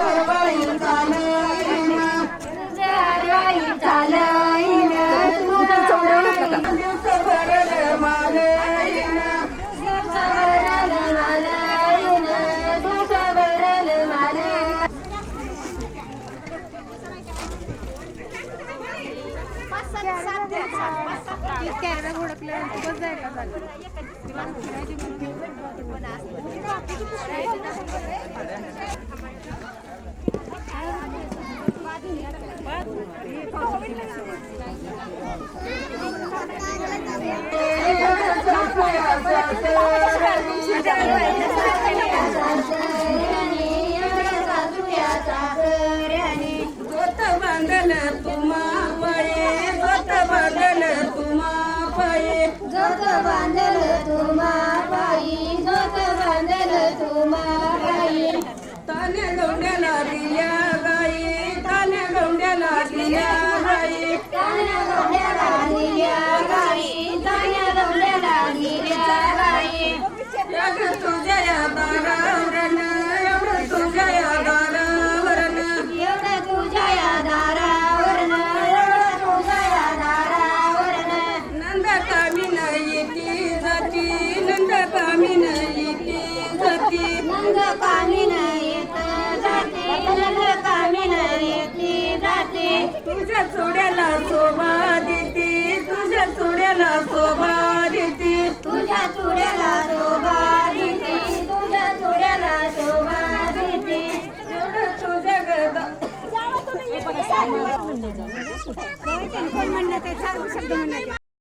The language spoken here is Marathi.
हरवाई चालईन हरवाई चालईन दिवस भरल मालईन दिवस भरल मालईन दिवस भरल मालईन बांधल तुम्हा पाये जोत बांधल तुम्हा पाये जोत बांधल तुम्हा पायी जोत बांधल तुम्हा पायी ताने गौंड्याला दिल्या गाई ताने गौंड्याला दिल्या गाई ताने गौंड्याला दिल्या गाई ताने गौंड्याला दिल्या गाई एवढं तुझ्या या दारावरन एवढं तुझ्या या दारावरन एवढं तुझ्या या दारावरन एवढं तुझ्या या दारावरन नंद कामी नाही ती जाती नंद कामी नाही ती जाती नंद कामी नाही जाती नंद कामी नाही ती जाती तुझ्या चोड्याला शोभा देती तुझ्या चोड्याला शोभा देती तुझ्या चोड्याला शोभा देती तुझ्या चोड्याला शोभा देती एवढं तुझ्या गदा म्हणण्यात